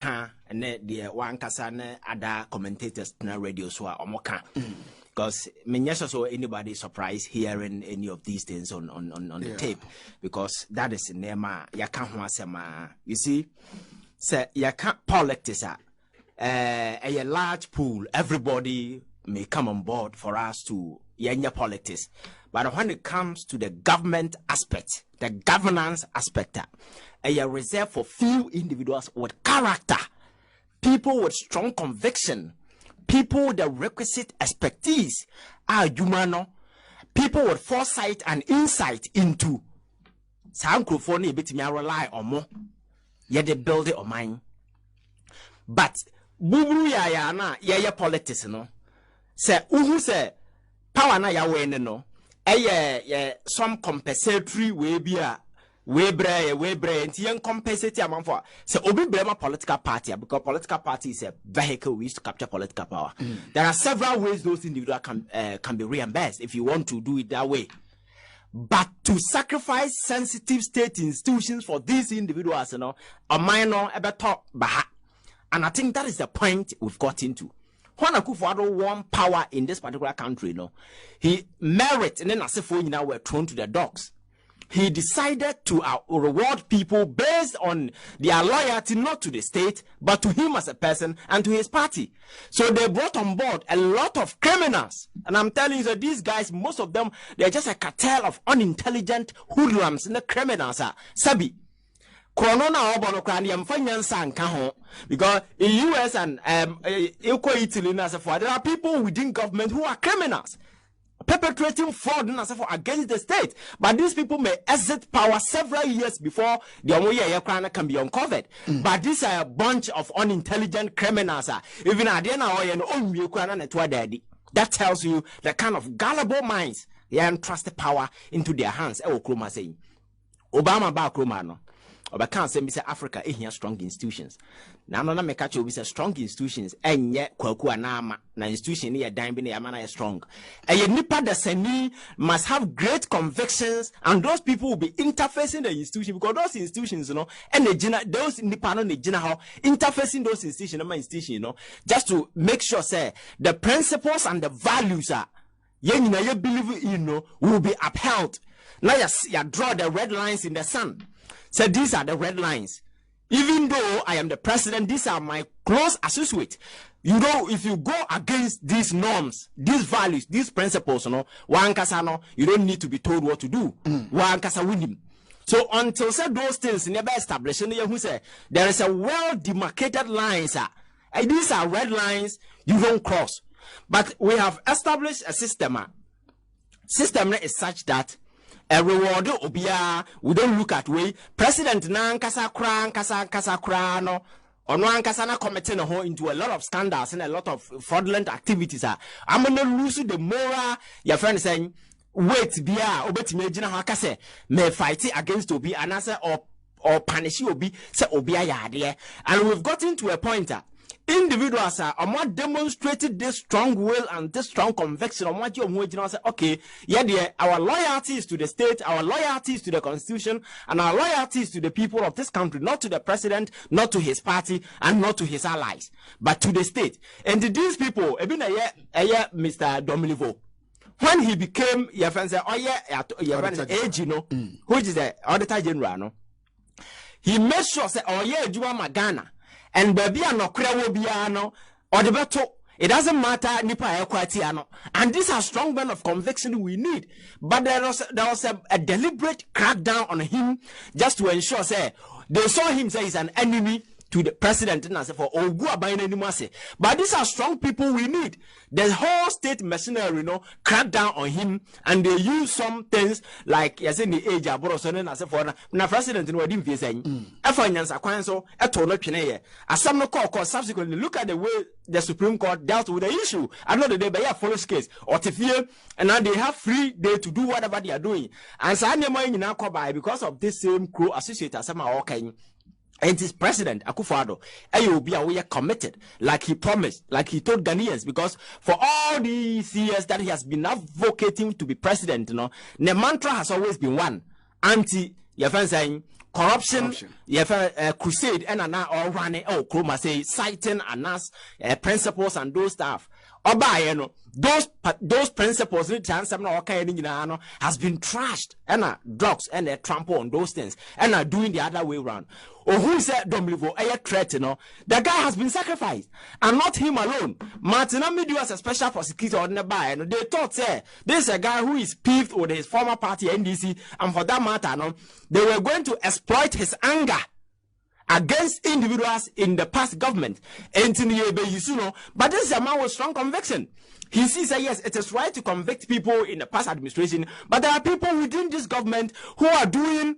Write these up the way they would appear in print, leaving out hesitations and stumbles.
and the one kasane other commentators na radio so omoka. Because so anybody surprised hearing any of these things on the tape, because that is nema yakanwasema. You see, say politics a large pool, everybody may come on board for us to yanya politics. But when it comes to the government aspect, the governance aspect, a reserve for few individuals with character, people with strong conviction, people with the requisite expertise, humano, people with foresight and insight into some microphone bit me rely on more, yet they build it on mine. But buburu ya na ya politics no say uhu say power na ya we no some compensatory way bia we bre nti yen compensate amount for say obi brema political party, because political party is a vehicle we use to capture political power. There are several ways those individuals can be reimbursed if you want to do it that way. But to sacrifice sensitive state institutions for these individuals, a minor ebeto baha. And I think that is the point we've got into. When Akuffo Addo won power in this particular country, he merit and then as if we now were thrown to the dogs. He decided to reward people based on their loyalty, not to the state, but to him as a person and to his party. So they brought on board a lot of criminals. And I'm telling you that these guys, most of them, they're just a cartel of unintelligent hoodlums and the criminals are Sabi. Corona obono kwani yamfanyansa nka ho, because in US and Italy there are people within government who are criminals perpetrating fraud against the state, but these people may exit power several years before the Omoye can be uncovered. But these are a bunch of unintelligent criminals. Even that tells you the kind of gullible minds they entrusted power into their hands. Obama ba kroma no oba kan say me say Africa ehia strong institutions. Na no na me catch obi say strong institutions enye kwaku anama na institution ne dan bi na yama na strong. Eye nipa da sani must have great convictions, and those people will be interfacing the institution, because those institutions and those nipa no gina how interfacing those institutions just to make sure say the principles and the values are you believe in will be upheld. Now you draw the red lines in the sand. So these are the red lines. Even though I am the president, these are my close associates. If you go against these norms, these values, these principles, you don't need to be told what to do. So until those things never established, there is a well demarcated line, sir. And these are red lines you don't cross. But we have established a system. System is such that a reward obia, we don't look at way president nan kasa kra no ono ankasa na committing into a lot of scandals and a lot of fraudulent activities. I'm gonna lose the moral your friend saying wait bia obetime agina ho akase me fight against obi anasa or punish obi say obi ayade. And we've gotten to a point individuals are more demonstrated this strong will and this strong conviction on what you say, okay, our loyalty is to the state, our loyalty is to the constitution, and our loyalty is to the people of this country, not to the president, not to his party, and not to his allies, but to the state. And these people, even Mr. Dominivo, when he became your friend say, which is the auditor general, he made sure say, Juma Magana. And baby no krewo biano or the battle. It doesn't matter nipa ekwatiano. And these are strong men of conviction we need. But there was a deliberate crackdown on him just to ensure say they saw him say he's an enemy to the president and say for but these are strong people we need. The whole state machinery crack down on him, and they use some things like yes in the age for na president didn't face subsequently look at the way the Supreme Court dealt with the issue. Another day by a follows case or and now they have free day to do whatever they are doing. And so because of this same crew associated and his President Akuffo Addo, we are committed, like he promised, like he told Ghanaians, because for all these years that he has been advocating to be president, the mantra has always been one: anti your friend saying corruption. Your friend crusade and all running. Oh, Chroma say citing and us principles and those stuff. Oba, those principles has been trashed and drugs and they trample on those things and are doing the other way around. Or who said Domlivo a threat, the guy has been sacrificed and not him alone. Martin Amidu as a special prosecutor on the buy, and they thought say this is a guy who is peeved with his former party NDC, and for that matter, they were going to exploit his anger against individuals in the past government. But this is a man with strong conviction. He sees that yes, it is right to convict people in the past administration, but there are people within this government who are doing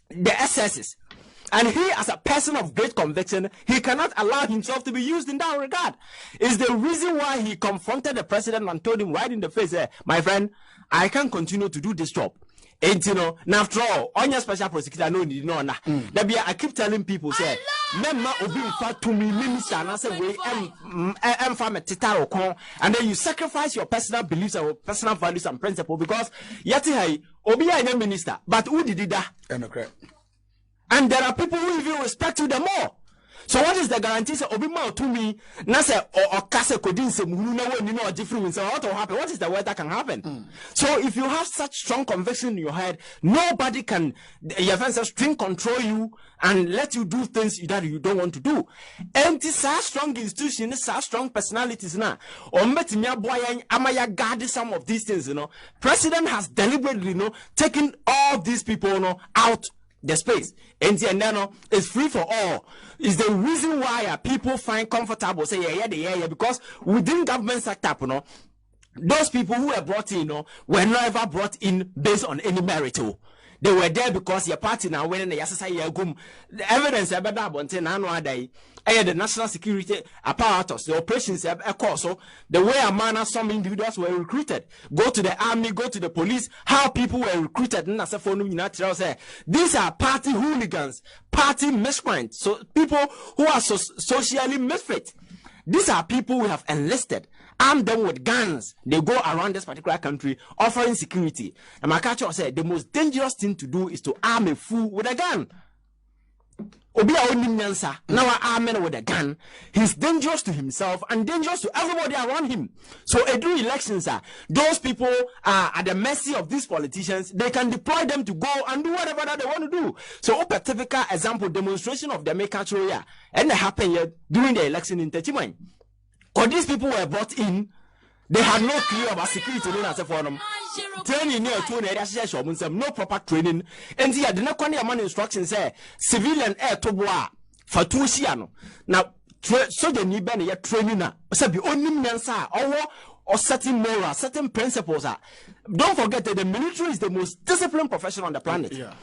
the excesses. And he, as a person of great conviction, he cannot allow himself to be used in that regard. It's the reason why he confronted the president and told him right in the face, my friend, I can't continue to do this job. And now after all, on your special prosecutor, no need no. I keep telling people, say, Memma obi fat to me, minister, and I say, we am from a titaro, and then you sacrifice your personal beliefs or personal values and principles because yeti hai obi a minister, but who did that? And there are people who even respect you the more. So what is the guarantee? Say Obima to me, na say or kase kodin se munu na we ni no different. So what will happen? What is the word that can happen? So if you have such strong conviction in your head, nobody can your friends string control you and let you do things that you don't want to do. And this strong institution, such strong personalities now. Or metimi aboyan amaya guard some of these things, President has deliberately, taken all these people, out the space. And then it's free for all. Is the reason why people find comfortable say yeah, because within government sector, those people who were brought in, were never brought in based on any merit. They were there because your party now when the evidence about that the national security apparatus, the operations so the way a manner some individuals were recruited, go to the army, go to the police, how people were recruited. These are party hooligans, party miscreants, so people who are socially misfit. These are people we have enlisted, armed them with guns. They go around this particular country offering security. And my culture said the most dangerous thing to do is to arm a fool with a gun. Now arming with a gun, he's dangerous to himself and dangerous to everybody around him. So do elections those people are at the mercy of these politicians. They can deploy them to go and do whatever that they want to do. So a typical example demonstration of the culture and it happened here during the election in Techiman. Because these people were brought in, they had no clue about security for them. Training near to no proper training. And here the next one instructions say civilian air to bois for 2 siano. Now so the need be training be only mensa or certain moral, certain principles don't forget that the military is the most disciplined profession on the planet. Yeah.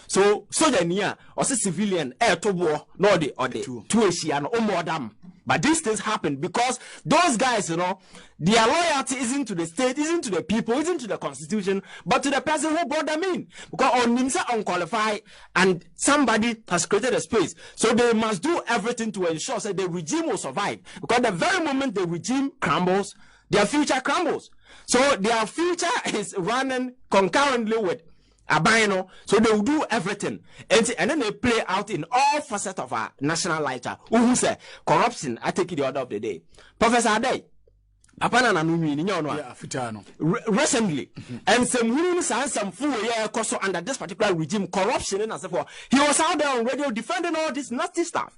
So the near or civilian air to war no the or the 2 siano or more damn. But these things happen because those guys, their loyalty isn't to the state, isn't to the people, isn't to the constitution, but to the person who brought them in. Because on themselves unqualified and somebody has created a space. So they must do everything to ensure that the regime will survive. Because the very moment the regime crumbles, their future crumbles. So their future is running concurrently with Abino, so they will do everything, and then they play out in all facets of our national life. Who say corruption? I take it the order of the day. Professor Addo, recently, and some rooms and some fool under this particular regime, corruption and so forth. He was out there on radio defending all this nasty stuff.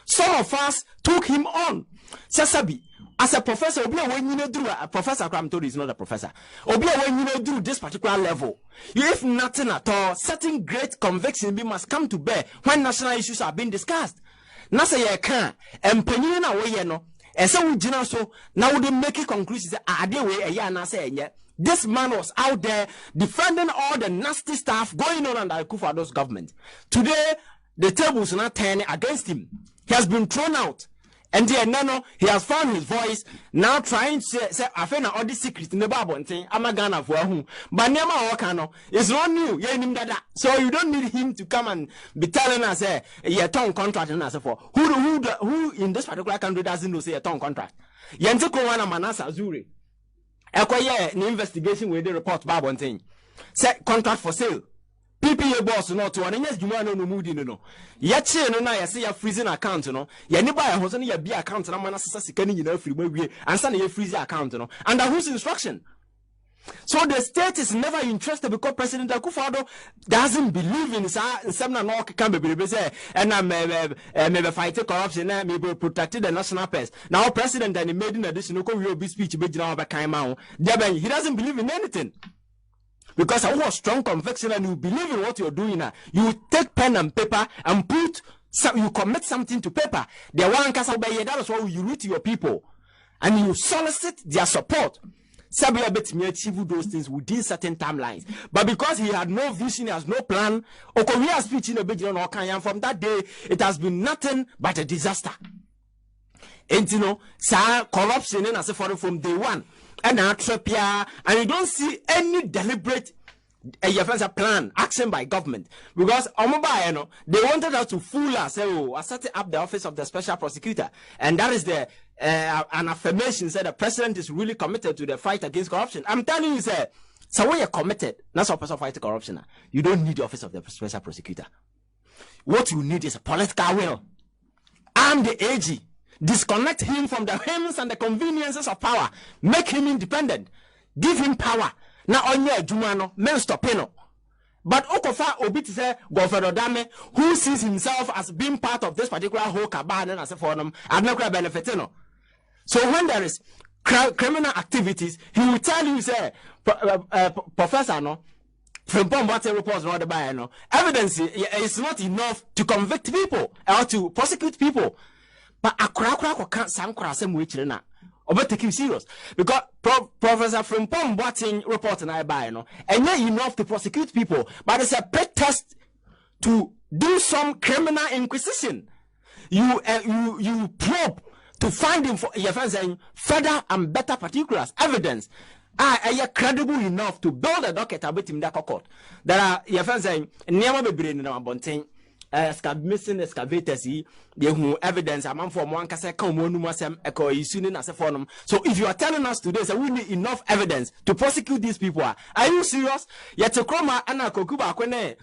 Some of us took him on. Sasabi. As a professor, when you do a professor, I'm told he's not a professor. When you do this particular level, if nothing at all, certain great conviction must come to bear when national issues are being discussed. Nasa ye can and penny na way no. And so we so now they make a conclusion that this man was out there defending all the nasty stuff going on under Akuffo Addo's government. Today, the tables are not turning against him. He has been thrown out. And then he has found his voice now trying to say I found all the secrets in the Bible and saying I'm a Ghana for whom. But Nema Wakano is not new. So you don't need him to come and be telling us a town contract and so forth. Who in this particular country doesn't know say a town contract? Yentiko wana Manasa Zuri. Ekoye an investigation with the report Bible and saying say contract for sale. PPA boss no to one yes juma no mudi no ya che no na ya say ya freezing account no ya ni buy ho so ya bi account na man asesa sika ni nyina free mawie ansa na ya freeze account no under whose instruction? So the state is never interested because President Akuffo Addo doesn't believe in some no can be say and me fight corruption and me protect the national purse. Now president and he made in addition to be speech he doesn't believe in anything. Because I have strong conviction and you believe in what you're doing now. You take pen and paper and you commit something to paper. The one that is why you read to your people and you solicit their support. Sabia bet me achieve those things within certain timelines. But because he had no vision, he has no plan, Okoria speech in a bit and from that day it has been nothing but a disaster. And you know, corruption and as from day one. And you don't see any deliberate plan, action by government. Because they wanted us to fool us, setting up the office of the special prosecutor. And that is an affirmation said the president is really committed to the fight against corruption. I'm telling you, sir, so when you're committed, not so person fighting corruption, you don't need the office of the special prosecutor. What you need is a political will. I'm the AG. Disconnect him from the whims and the conveniences of power. Make him independent. Give him power. Now on your Jumano, men stop him. But Okofa Obit say Governor Dame, who sees himself as being part of this particular whole cabal and as a forum, and no benefit. So when there is criminal activities, he will tell you, say, Professor, no, from Bombate reports, not the no, evidence is not enough to convict people or to prosecute people. But akura can't some crasem which na obe take him serious because Professor Frimpong Boating report and I buy no and not enough to prosecute people, but it's a pretext to do some criminal inquisition. You probe to find him for your friends saying further and better particulars, evidence. Are credible enough to build a docket about him that court. There are your friends saying never be brain in our bunting. Missing excavators, they who evidence a man from one case come on echo is soon as a forum. So if you are telling us today, so we need enough evidence to prosecute these people. Are you serious? Yet to chroma and a kokuba kwene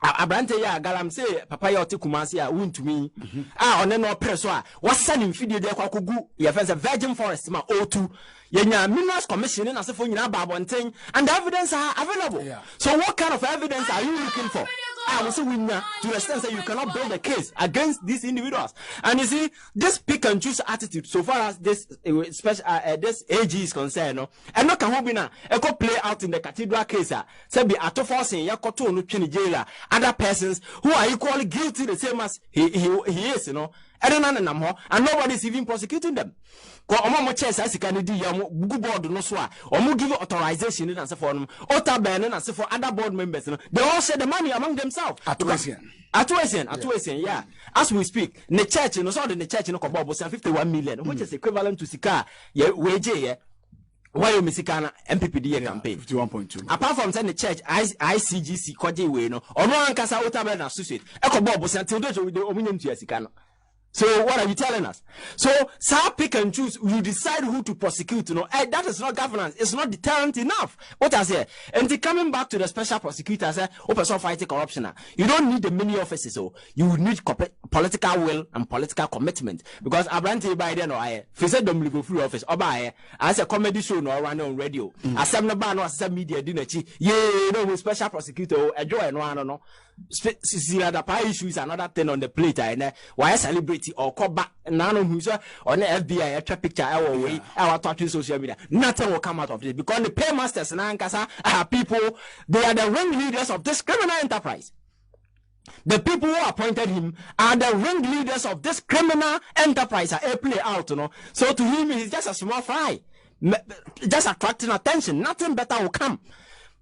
Abrante ya galam say papa ya kumasi ya win to me. On no press what's sending video there kwa kugu ya fence a virgin forest ma O2 yenya minerals commission in as if you and the evidence are available. Yeah. So what kind of evidence are you looking for? I will say to the extent that you cannot build a case against these individuals. And you see, this pick and choose attitude, so far as this special this AG is concerned, no, and not can echo play out in the cathedral case. Say be at forcing yakoto no chini jailer, other persons who are equally guilty the same as he is, you know. And nobody is even prosecuting them. Give authorization and so for other board members. They all share the money among themselves. Yeah. As we speak, the church, the church, 51 million, which is equivalent to Sika, wage, why you Misikana MPPD campaign 51.2. Apart from saying the church, ICGC, Kwaji way, no, or no one can say Otaban associate. Echo Bob was until those with the Ominium to Sikana. So what are you telling us? So pick and choose. You decide who to prosecute. You know, that is not governance. It's not deterrent enough. What I say, and coming back to the special prosecutor, I say, person fighting corruption. You don't need the many offices. So you need political will and political commitment. Because Abrante by then, I said don't go through office. Or by as a comedy show no run on radio. As some media dinner. With special prosecutor, a joy and one no. The pie issue is another thing on the plate. And why celebrity or call back none of who's on the FBI a picture our way, our touching social media. Nothing will come out of this because the paymasters and Ankasa are people, they are the ringleaders of this criminal enterprise. The people who appointed him are the ringleaders of this criminal enterprise. I play out, you know. So to him, he's just a small fry, just attracting attention. Nothing better will come.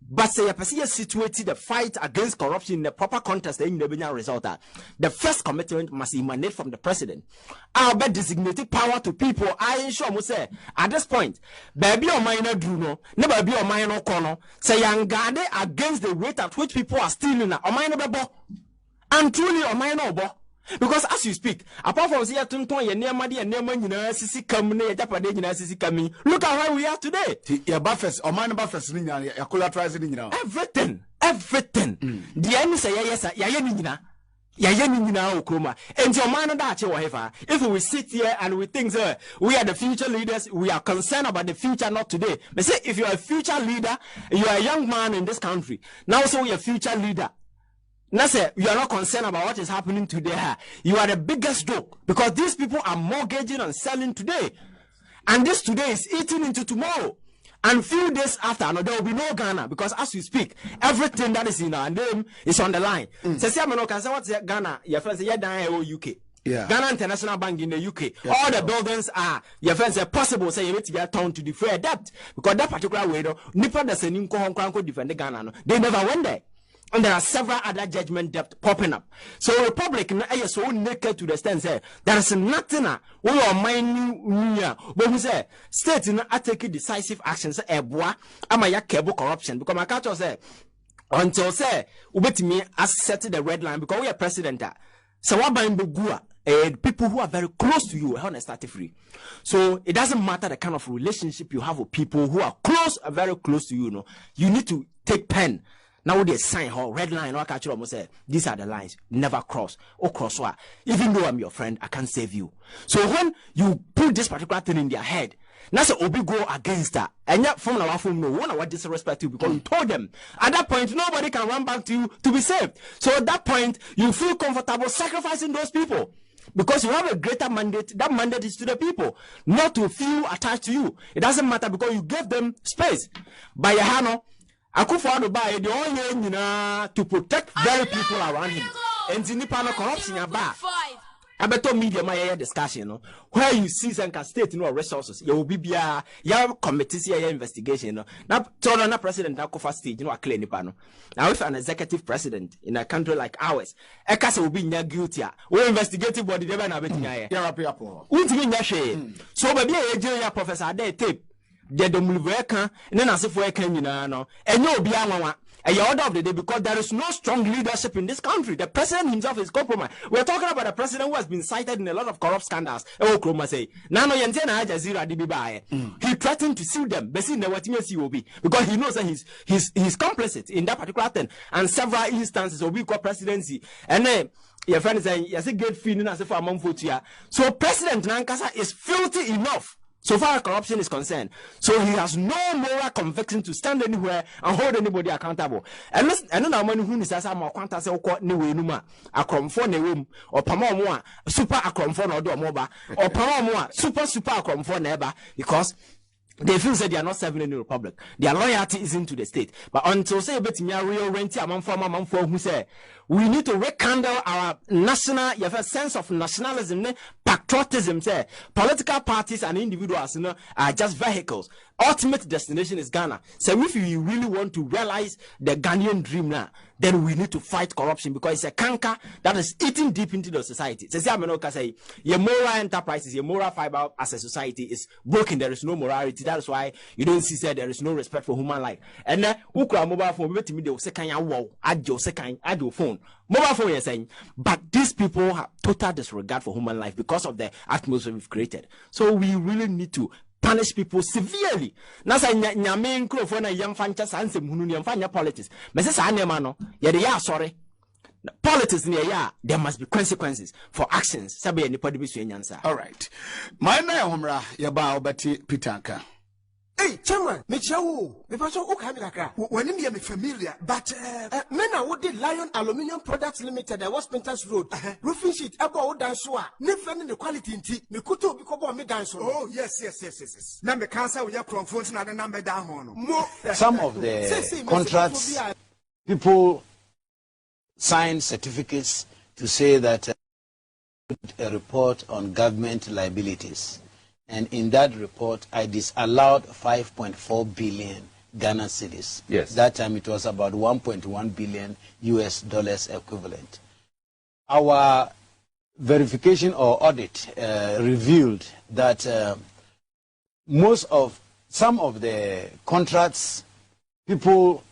But say a person situated the fight against corruption in the proper context in the result. The first commitment must emanate from the president. I'll bet designated power to people. I sure must say at this point, baby or minor Bruno, never be or minor corner, say young guard against the rate at which people are stealing or minor babo. And truly or minor bo. Because as you speak, apart from say tonton ye near madi and near man sisi come near Japan sisi coming. Look at where we are today. Your buffers or minor buffers, your collateralizing everything. everything. The enemy say yes, and your man that whatever. If we sit here and we think we are the future leaders, we are concerned about the future, not today. But say if you are a future leader, you are a young man in this country. Now so you're a future leader. Now say you are not concerned about what is happening today. You are the biggest joke because these people are mortgaging and selling today. And this today is eating into tomorrow. And few days after, no, there will be no Ghana because as we speak, everything that is in our name is on the line. Say, what's Ghana? Your friends say, UK. Yeah. Ghana International Bank in the UK. Yeah, all the buildings are, your friends say, possible, say, you need to get turned to defray debt. Because that particular way, though, Nippon does defend Ghana. No, they never went there. And there are several other judgment debt popping up. So Republic is so naked to the extent say there is nothing we are minding but we say states not taking decisive actions boy amaya cable corruption because my culture say until say ubetimi as set the red line because we are president so what by people who are very close to you are start free. So it doesn't matter the kind of relationship you have with people who are close, very close to you, know, you need to take pen. Now they sign her red line. I catch you say these are the lines. Never cross or cross what. Even though I'm your friend, I can't save you. So when you put this particular thing in their head, now so Obi go against that. And yet from our phone, no one what disrespect you because you told them. At that point, nobody can run back to you to be saved. So at that point, you feel comfortable sacrificing those people. Because you have a greater mandate. That mandate is to the people, not to feel attached to you. It doesn't matter because you gave them space. By your hand, Akuffo Addo buy the only to protect very people around him. And the Nippon corruption about. I better media my discussion, no? Where you see some state resources, you will be your committees here investigation. Now, Torana President Akuffo stage, a clear Nippon. Now, if an executive president in a country like ours, a case will be near guilty. We investigative body never have it. So, maybe a professor they tape. The Mulveka, and then as if we can, no, and no be a order of the day because there is no strong leadership in this country. The president himself is compromised. We are talking about a president who has been cited in a lot of corrupt scandals. Oh, Kroma say, Nano Yantena Jazira Dibibaye. He threatened to sue them, because he knows that he's complicit in that particular thing. And several instances of weak presidency. And then your friend is saying, yes, a great feeling as if I'm on foot here. So President Nankasa is filthy enough. So far corruption is concerned. So he has no moral conviction to stand anywhere and hold anybody accountable. And then I'm who is as I'm a quantas or new numa, a cromphone room, or Pamoa, super acromphone or domoba, or Pamoa, super acromphone neighbor, because they feel that they are not serving any republic. Their loyalty is into the state. But until say bet me a real rent among who say we need to rekindle our national sense of nationalism, patriotism. Say political parties and individuals are just vehicles. Ultimate destination is Ghana. So if you really want to realize the Ghanaian dream now, then we need to fight corruption because it's a canker that is eating deep into the society. Say your moral enterprises, your moral fiber as a society is broken. There is no morality. That is why you don't see there is no respect for human life. And then mobile phone, they will say, "Can you wow? Add your phone." Mobile phone, you're saying, but these people have total disregard for human life because of the atmosphere we've created. So we really need to punish people severely. Now say nyame nkrofo na yemfa ncha sansem hunu ne yemfa nya politics. Me say sa anema no ye de ya sorry. Politics in there must be consequences for actions. Sabe anybody be so nyansa. All right. My na homra ye ba obati Peter. Hey, Chairman, me chawo. Me paso o ka mi kakra. Wani me familiar, but men are what did Lion Aluminium Products Limited at West Penters Road. Roofing sheet about dance wa. Ne friend the quality nti. Me kuto bi ko me dance. Oh, yes. Na me cancer with your phones na the number down. Some of the contracts people sign certificates to say that a report on government liabilities. And in that report, I disallowed 5.4 billion Ghana cedis. Yes. That time it was about 1.1 billion US dollars equivalent. Our verification or audit revealed that some of the contracts, people